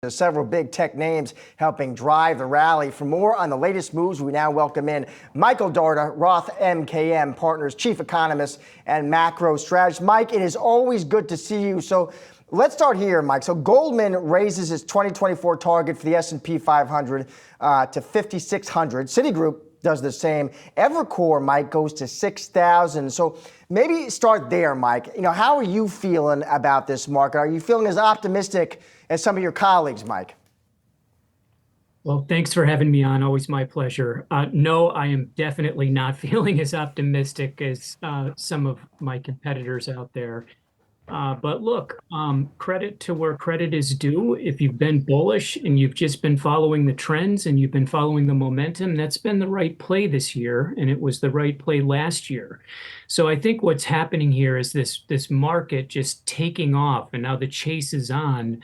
There's several big tech names helping drive the rally. For more on the latest moves, we now welcome in Michael Darda, Roth MKM Partners Chief Economist and Macro Strategist. Mike, it is always good to see you. So let's start here, Mike. So Goldman raises its 2024 target for the S&P 500 to 5,600. Citigroup does the same. Evercore, Mike, goes to 6,000. So maybe start there, Mike. How are you feeling about this market? Are you feeling as optimistic as some of your colleagues, Mike? Well, thanks for having me on. Always my pleasure. No, I am definitely not feeling as optimistic as some of my competitors out there. But look, credit to where credit is due. If you've been bullish and you've just been following the trends and you've been following the momentum, that's been the right play this year, and it was the right play last year. So I think what's happening here is this market just taking off, and now the chase is on.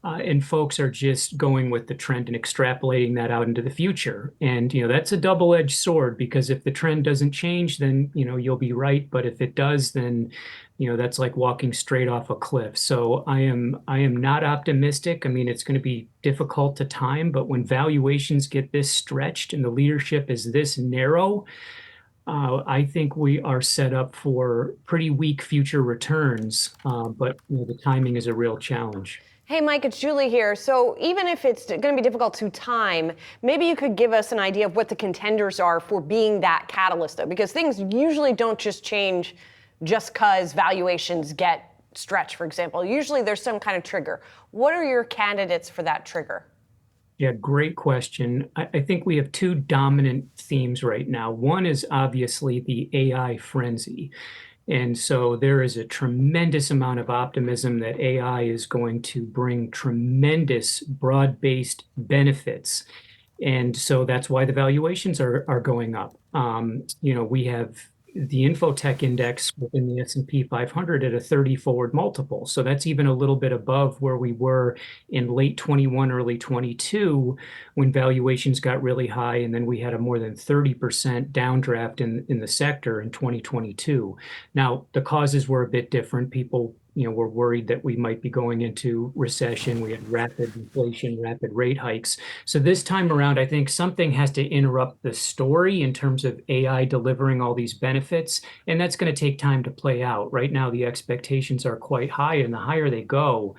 And folks are just going with the trend and extrapolating that out into the future. And, that's a double-edged sword, because if the trend doesn't change, then, you'll be right. But if it does, then, that's like walking straight off a cliff. So I am not optimistic. I mean, it's going to be difficult to time, but when valuations get this stretched and the leadership is this narrow, I think we are set up for pretty weak future returns. But the timing is a real challenge. Hey, Mike, it's Julie here. So even if it's going to be difficult to time, maybe you could give us an idea of what the contenders are for being that catalyst, though, because things usually don't just change just because valuations get stretched, for example. Usually there's some kind of trigger. What are your candidates for that trigger? Yeah, great question. I think we have two dominant themes right now. One is obviously the AI frenzy. And so there is a tremendous amount of optimism that AI is going to bring tremendous broad-based benefits. And so that's why the valuations are going up. We have the Infotech index within the S&P 500 at a 30 forward multiple. So that's even a little bit above where we were in late 21, early 22, when valuations got really high. And then we had a more than 30% downdraft in the sector in 2022. Now, the causes were a bit different. People were worried that we might be going into recession. We had rapid inflation, rapid rate hikes. So this time around, I think something has to interrupt the story in terms of AI delivering all these benefits, and that's going to take time to play out. Right now, the expectations are quite high, and the higher they go,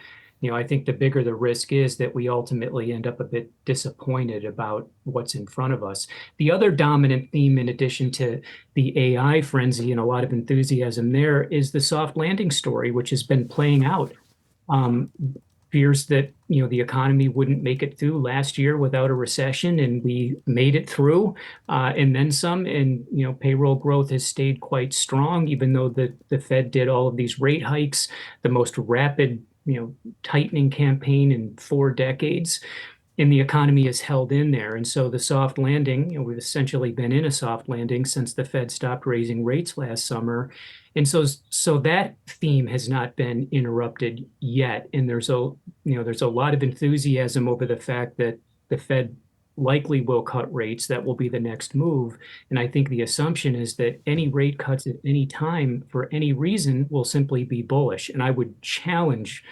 I think the bigger the risk is that we ultimately end up a bit disappointed about what's in front of us. The other dominant theme, in addition to the AI frenzy and a lot of enthusiasm there, is the soft landing story, which has been playing out. Fears that the economy wouldn't make it through last year without a recession, and we made it through, and then some. And payroll growth has stayed quite strong, even though the Fed did all of these rate hikes, the most rapid tightening campaign in 4 decades, and the economy is held in there. And so the soft landing, we've essentially been in a soft landing since the Fed stopped raising rates last summer. And so that theme has not been interrupted yet. And there's a lot of enthusiasm over the fact that the Fed likely will cut rates. That will be the next move. And I think the assumption is that any rate cuts at any time for any reason will simply be bullish. And I would challenge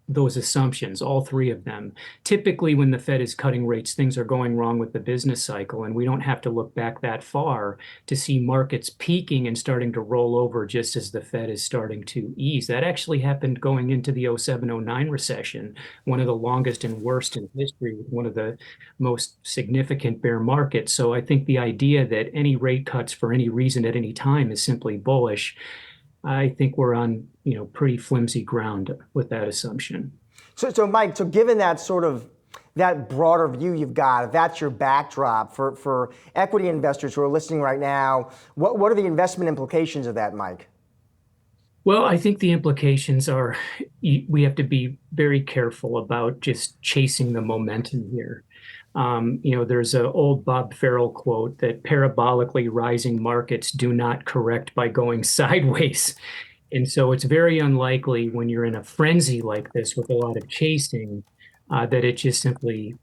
those assumptions, all 3 of them. Typically, when the Fed is cutting rates, things are going wrong with the business cycle, and we don't have to look back that far to see markets peaking and starting to roll over just as the Fed is starting to ease. That actually happened going into the 07-09 recession, one of the longest and worst in history, with one of the most significant bear markets. So I think the idea that any rate cuts for any reason at any time is simply bullish, I think we're on pretty flimsy ground with that assumption. So Mike, given that that broader view you've got, if that's your backdrop for equity investors who are listening right now, what are the investment implications of that, Mike? Well, I think the implications are we have to be very careful about just chasing the momentum here. There's an old Bob Farrell quote that parabolically rising markets do not correct by going sideways. And so it's very unlikely when you're in a frenzy like this with a lot of chasing that it just simply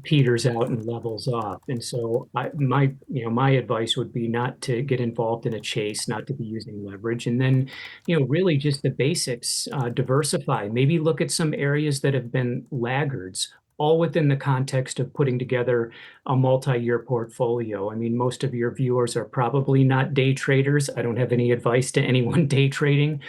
peters out and levels off. And so my advice would be not to get involved in a chase, not to be using leverage, and then really just the basics. Diversify. Maybe look at some areas that have been laggards, all within the context of putting together a multi-year portfolio. I mean, most of your viewers are probably not day traders. I don't have any advice to anyone day trading.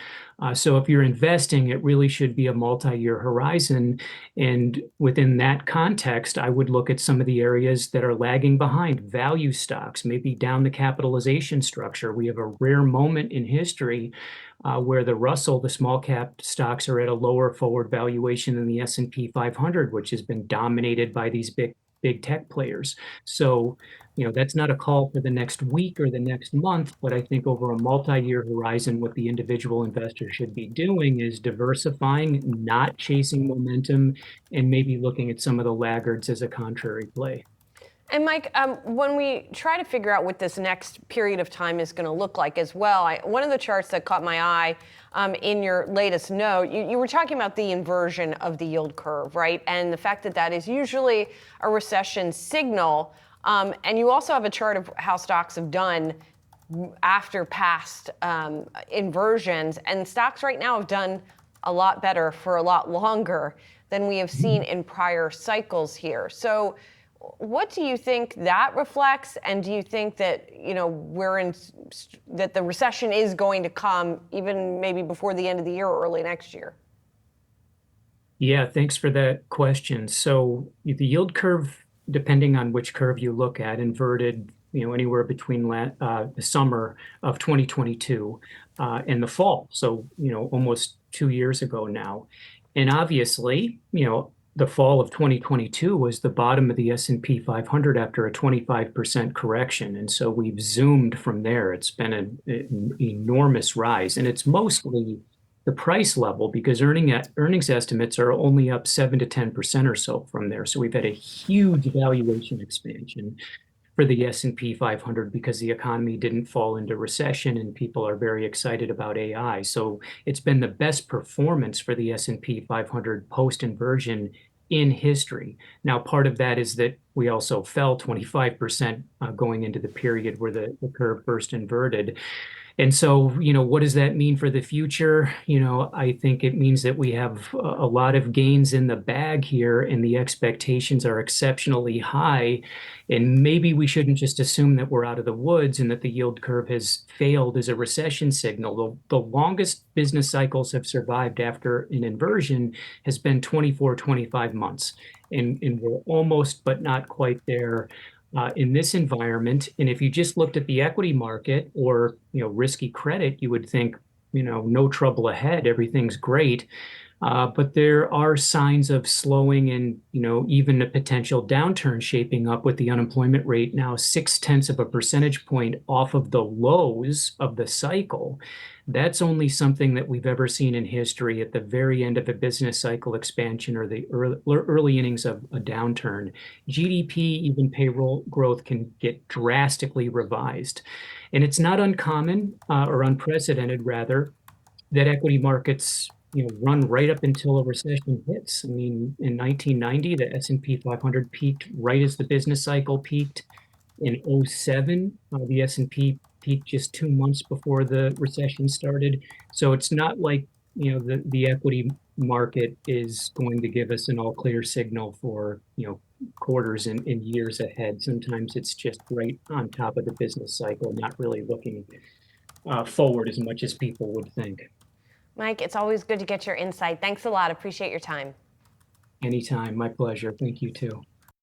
So if you're investing, it really should be a multi-year horizon. And within that context, I would look at some of the areas that are lagging behind. Value stocks, maybe down the capitalization structure. We have a rare moment in history where the small cap stocks are at a lower forward valuation than the S&P 500, which has been dominated by these big tech players. So, that's not a call for the next week or the next month, but I think over a multi-year horizon, what the individual investor should be doing is diversifying, not chasing momentum, and maybe looking at some of the laggards as a contrary play. And Mike, when we try to figure out what this next period of time is going to look like as well, one of the charts that caught my eye in your latest note, you were talking about the inversion of the yield curve, right? And the fact that that is usually a recession signal. And you also have a chart of how stocks have done after past inversions. And stocks right now have done a lot better for a lot longer than we have seen in prior cycles here. So what do you think that reflects? And do you think that, that the recession is going to come even maybe before the end of the year or early next year? Yeah, thanks for that question. So the yield curve, depending on which curve you look at, inverted, anywhere between the summer of 2022 and the fall. So, almost 2 years ago now. And obviously, the fall of 2022 was the bottom of the S&P 500 after a 25% correction. And so we've zoomed from there. It's been an enormous rise. And it's mostly the price level because earnings estimates are only up 7 to 10% or so from there. So we've had a huge valuation expansion for the S&P 500 because the economy didn't fall into recession and people are very excited about AI. So it's been the best performance for the S&P 500 post-inversion in history. Now, part of that is that we also fell 25% going into the period where the curve first inverted. And so, what does that mean for the future? I think it means that we have a lot of gains in the bag here and the expectations are exceptionally high. And maybe we shouldn't just assume that we're out of the woods and that the yield curve has failed as a recession signal. The longest business cycles have survived after an inversion has been 24, 25 months. And we're almost, but not quite there. In this environment, and if you just looked at the equity market or risky credit, you would think no trouble ahead, everything's great. But there are signs of slowing and even a potential downturn shaping up with the unemployment rate now 0.6 of a percentage point off of the lows of the cycle. That's only something that we've ever seen in history at the very end of a business cycle expansion or the early innings of a downturn. GDP, even payroll growth can get drastically revised. And it's not uncommon or unprecedented, rather, that equity markets run right up until a recession hits. I mean, in 1990, the S&P 500 peaked right as the business cycle peaked. In 2007, the S&P peaked just 2 months before the recession started. So it's not like the equity market is going to give us an all clear signal for quarters and years ahead. Sometimes it's just right on top of the business cycle, not really looking forward as much as people would think. Mike, it's always good to get your insight. Thanks a lot. Appreciate your time. Anytime. My pleasure. Thank you too.